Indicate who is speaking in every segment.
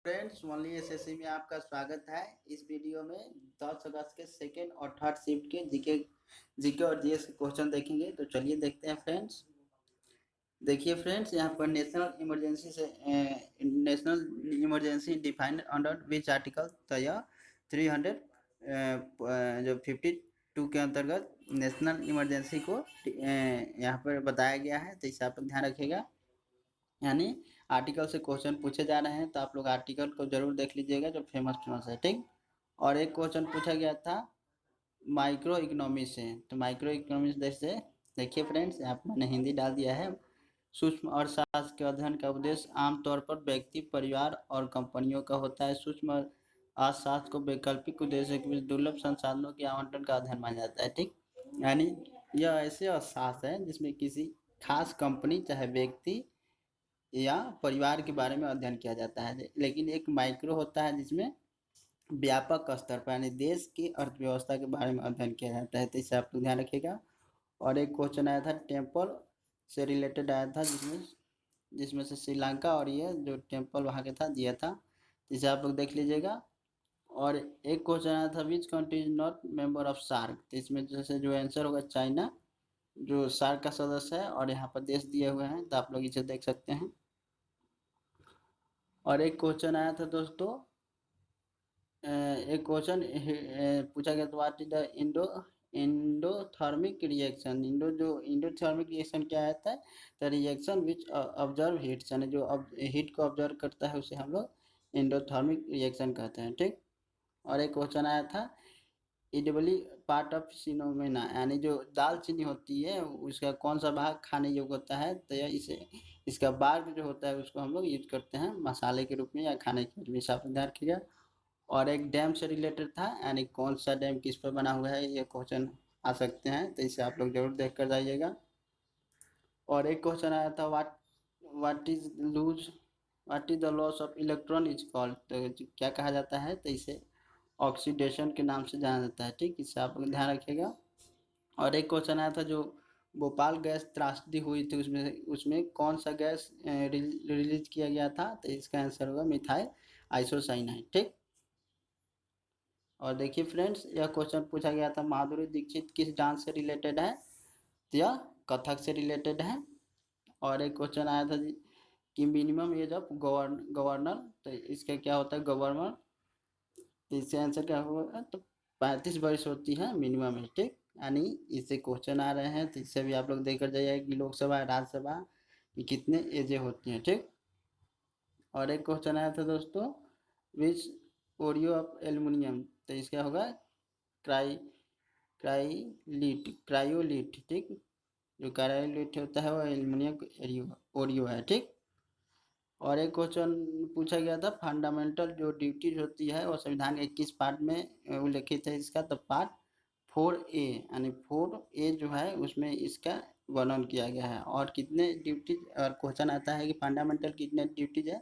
Speaker 1: Friends only SSC में आपका स्वागत है। इस वीडियो में 10 अगस्त के सेकेंड और थर्ड शिफ्ट के जीके और जीएस के क्वेश्चन देखेंगे। तो चलिए देखते हैं फ्रेंड्स। देखिए फ्रेंड्स, यहाँ पर national emergency defined under which article, तो यह 300 जो 52 के अंतर्गत नेशनल इमरजेंसी को यहाँ पर बताया गया है। तो इसे आप लोग ध्यान रखिएगा, यानी आर्टिकल से क्वेश्चन पूछे जा रहे हैं, तो आप लोग आर्टिकल को जरूर देख लीजिएगा जो फेमस है, ठीक। और एक क्वेश्चन पूछा गया था माइक्रो इकोनॉमी से। तो माइक्रो इकोनॉमी से देखिए फ्रेंड्स, यहाँ पर मैंने हिंदी डाल दिया है। सूक्ष्म अर्थशास्त्र के अध्ययन का उद्देश्य आमतौर पर व्यक्ति, परिवार और कंपनियों का होता है। सूक्ष्म अर्थशास्त्र को वैकल्पिक उद्देश्य के बीच दुर्लभ संसाधनों के आवंटन का अध्ययन माना जाता है, ठीक। यानी यह ऐसे अर्थशास्त्र है जिसमें किसी खास कंपनी, चाहे व्यक्ति या परिवार के बारे में अध्ययन किया जाता है। लेकिन एक माइक्रो होता है जिसमें व्यापक स्तर पर यानी देश की अर्थव्यवस्था के बारे में अध्ययन किया जाता है। तो इसे आप लोग ध्यान रखिएगा। और एक क्वेश्चन आया था टेम्पल से रिलेटेड आया था, जिसमें जिसमें से श्रीलंका और ये जो टेम्पल वहाँ के था दिया था। इसे आप लोग देख लीजिएगा। और एक क्वेश्चन आया था which country is not member of SAARC. तो इसमें जैसे जो आंसर होगा चाइना, जो सार्क का सदस्य है, और यहाँ पर देश दिए हुए हैं, तो आप लोग इसे देख सकते हैं। और एक क्वेश्चन आया था दोस्तों, एक क्वेश्चन पूछा गया था what is the endothermic reaction. Endothermic reaction क्या आता है? तो रिएक्शन विच ऑब्जर्व हीट, यानी जो हीट को ऑब्जर्व करता है उसे हम लोग इंडोथर्मिक रिएक्शन कहते हैं, ठीक। और एक क्वेश्चन आया था इडबली पार्ट ऑफ सिनोमेना, यानी जो दालचीनी होती है उसका कौन सा भाग खाने योग्य होता है? तो यह इसे इसका बार्क जो होता है उसको हम लोग यूज करते हैं मसाले के रूप में या खाने के रूप में, आप ध्यान रखिएगा। और एक डैम से रिलेटेड था, यानी कौन सा डैम किस पर बना हुआ है, ये क्वेश्चन आ सकते हैं। तो इसे आप लोग जरूर देख कर जाइएगा। और एक क्वेश्चन आया था what is lose what is the loss of electron is called. तो क्या कहा जाता है? तो इसे ऑक्सीडेशन के नाम से जाना जाता है, ठीक। इसे आप लोग ध्यान रखिएगा। और एक क्वेश्चन आया था जो भोपाल गैस त्रासदी हुई थी उसमें उसमें कौन सा गैस रिलीज किया गया था? तो इसका आंसर होगा मिथाइल आइसोसाइनाइड, ठीक। और देखिए फ्रेंड्स, यह क्वेश्चन पूछा गया था माधुरी दीक्षित किस डांस से रिलेटेड है? तो यह कथक से रिलेटेड है। और एक क्वेश्चन आया था जी कि मिनिमम एज ऑफ गवर्नर, तो इसका क्या होता है गवर्नर? तो इसका आंसर क्या होगा? तो 35 वर्ष होती है मिनिमम एज, ठीक। यानी इससे क्वेश्चन आ रहे हैं, तो इससे भी आप लोग देखकर जाइए कि लोकसभा राज्यसभा की कितने एजें होती हैं, ठीक। और एक क्वेश्चन आया था दोस्तों विच ओरियो ऑफ एल्युमिनियम, तो इसका होगा क्राई क्रायोलिट, ठीक। जो क्रायोलिट होता है वो एल्युमिनियम ओरियो है, ठीक। और एक क्वेश्चन पूछा गया था फंडामेंटल जो ड्यूटीज होती है वो संविधान के 21 पार्ट में उल्लेखित है। इसका तो पार्ट 4A, यानी 4A जो है उसमें इसका वर्णन किया गया है। और कितने ड्यूटीज, और क्वेश्चन आता है कि फंडामेंटल कितने ड्यूटीज है,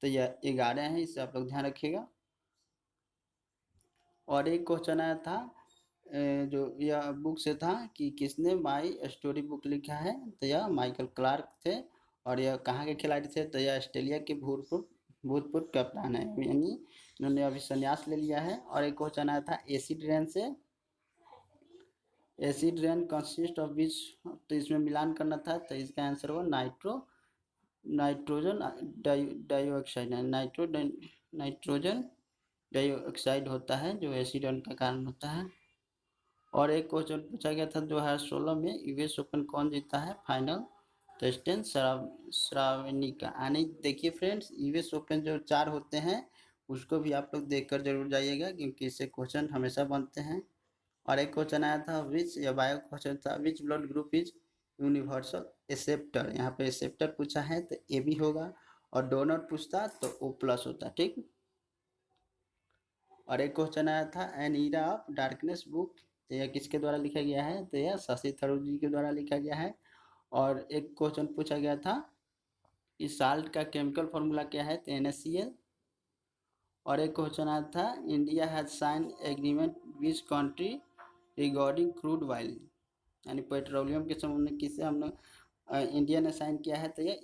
Speaker 1: तो यह 11 है। इससे आप लोग ध्यान रखिएगा। और एक क्वेश्चन आया था जो यह बुक से था कि किसने माई स्टोरी बुक लिखा है? तो यह माइकल क्लार्क थे। और यह कहाँ के खिलाड़ी थे? तो यह ऑस्ट्रेलिया के भूतपूर्व कप्तान है, यानी इन्होंने अभी संन्यास ले लिया है। और एक क्वेश्चन आया था एसिड रेन से, acid rain consist of which, तो इसमें मिलान करना था। तो इसका आंसर हुआ नाइट्रोजन डाइऑक्साइड, नाइट्रोजन डाइऑक्साइड होता है जो एसिड रेन का कारण होता है। और एक क्वेश्चन पूछा गया था 2016 में यूएस ओपन कौन जीता है फाइनल? तो स्टेन श्रावनिका, यानी देखिए फ्रेंड्स, यूएस ओपन जो 4 होते हैं उसको भी आप लोग देखकर जरूर जाइएगा, क्योंकि इससे क्वेश्चन हमेशा बनते हैं। और एक क्वेश्चन आया था विच, या बायो क्वेश्चन था which blood group is universal acceptor. यहाँ पे एक्सेप्टर पूछा है तो ए बी होगा, और डोनर पूछता तो ओ प्लस होता, ठीक। और एक क्वेश्चन आया था an era of darkness book, तो यह किसके द्वारा लिखा गया है? तो यह शशि थरूर जी के द्वारा लिखा गया है। और एक क्वेश्चन पूछा गया था कि साल्ट का केमिकल फॉर्मूला क्या है? तो NaCl। और एक क्वेश्चन आया था India has sign agreement which country regarding crude oil, यानी पेट्रोलियम के संबंध में किससे हम लोग इंडिया ने साइन किया है? तो यह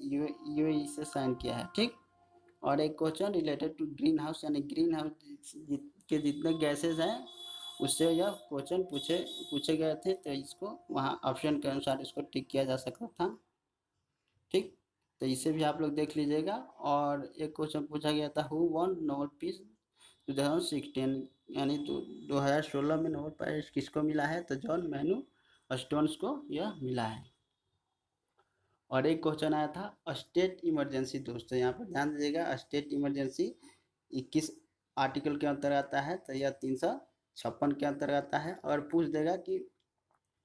Speaker 1: यूएई से साइन किया है, ठीक। और एक question related to green house, यानी ग्रीन हाउस के जितने गैसेज हैं उससे यह क्वेश्चन पूछे गए थे, तो इसको वहाँ ऑप्शन के अनुसार इसको टिक किया जा सकता था। ठीक, तो इसे भी आप लोग देख लीजिएगा। और एक क्वेश्चन पूछा गया था, हु वॉन नोबेल पीस 2016, यानी 2016 में नोबेल प्राइज किसको मिला है, तो जॉन मैन्यू स्टोन्स को यह मिला है। और एक क्वेश्चन आया था स्टेट इमरजेंसी, दोस्तों यहाँ पर ध्यान दीजिएगा, स्टेट इमरजेंसी 21 आर्टिकल के अंतर्गत आता है, तो यह 356 के अंतर्गत आता है। और पूछ देगा कि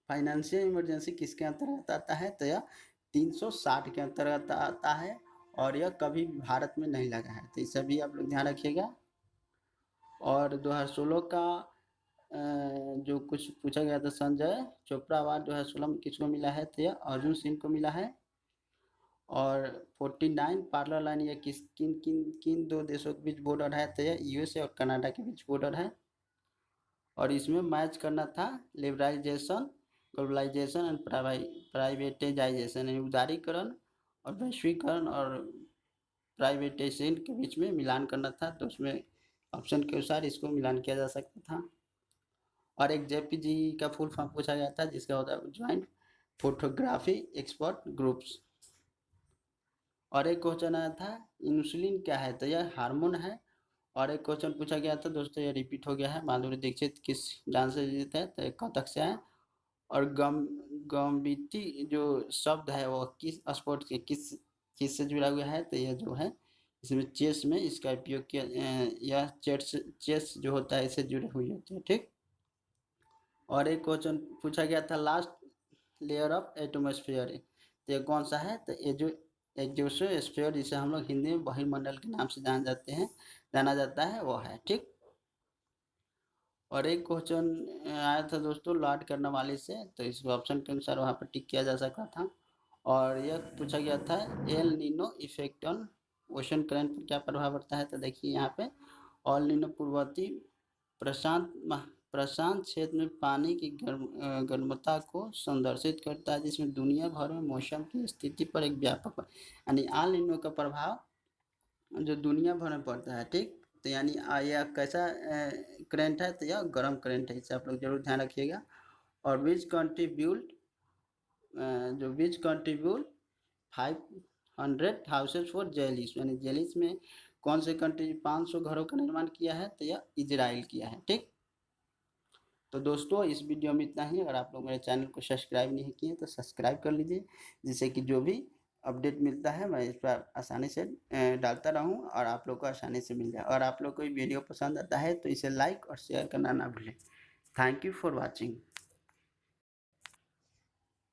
Speaker 1: फाइनेंशियल इमरजेंसी किसके अंतर्गत आता है, तो यह 360 के अंतर्गत आता है, और यह कभी भारत में नहीं लगा है, तो इसे भी आप लोग ध्यान रखिएगा। और 2016 का जो कुछ पूछा गया था, संजय चोपड़ा अवार्ड 2016 में किसको मिला है, तो यह अर्जुन सिंह को मिला है। और 49 पार्लर लाइन यह किन दो देशों के बीच बॉर्डर है, तो यह यूएसए और कनाडा के बीच बॉर्डर है। और इसमें मैच करना था लिबरलाइजेशन, ग्लोबलाइजेशन एंड प्राइवेटाइजेशन, यानी उदारीकरण और वैश्वीकरण और प्राइवेटाइजेशन के बीच में मिलान करना था, तो उसमें ऑप्शन के अनुसार इसको मिलान किया जा सकता था। और एक जेपीजी का फुल फॉर्म पूछा गया था, जिसका होता है ज्वाइंट फोटोग्राफी एक्सपर्ट ग्रुप्स। और एक क्वेश्चन आया था इंसुलिन क्या है, तो यह हार्मोन है। और एक क्वेश्चन पूछा गया था दोस्तों, ये रिपीट हो गया है, माधुरी दीक्षित किस डांस से जीत है, तो कथक से है। और गम्बिती जो शब्द है वो किस स्पोर्ट के किस चीज से जुड़ा हुआ है, तो यह जो है इसमें चेस में इसका उपयोग किया, यह चेस जो होता है इससे जुड़े हुई होती है। ठीक, और एक क्वेश्चन पूछा गया था लास्ट लेयर ऑफ एटमोस्फेयर, तो ये कौन सा है, तो ये जो एक्सोस्फेयर जिसे हम लोग हिंदी में बहिर्मंडल के नाम से जाना जाता है वो है। ठीक, और एक क्वेश्चन आया था दोस्तों लॉर्ड कर्नवालिस से, तो इस ऑप्शन के अनुसार वहाँ पर टिक किया जा सकता था। और यह पूछा गया था El Nino effect on ocean current पर क्या प्रभाव पड़ता है, तो देखिए यहाँ पे ऑल नीनो पूर्ववर्ती प्रशांत प्रशांत क्षेत्र में पानी की गर्मता को संदर्शित करता है, जिसमें दुनिया भर में मौसम की स्थिति पर एक व्यापक, यानी ऑल नीनो का प्रभाव जो दुनिया भर में पड़ता है। ठीक, तो यानी यह कैसा करंट है, तो यह गर्म करंट है, इसे आप लोग जरूर ध्यान रखिएगा। और विच कंट्रीब्यूट 500 हाउसेज फॉर जेलिस, यानी जेलिस में कौन से कंट्री 500 घरों का निर्माण किया है, तो यह इजराइल किया है। ठीक, तो दोस्तों इस वीडियो में इतना ही। अगर आप लोग मेरे चैनल को सब्सक्राइब नहीं किए तो सब्सक्राइब कर लीजिए, जिससे कि जो भी अपडेट मिलता है मैं इस पर आसानी से डालता रहूं और आप लोग को आसानी से मिल जाए। और आप लोग को वीडियो पसंद आता है तो इसे लाइक और शेयर करना ना भूलें। Thank you for watching.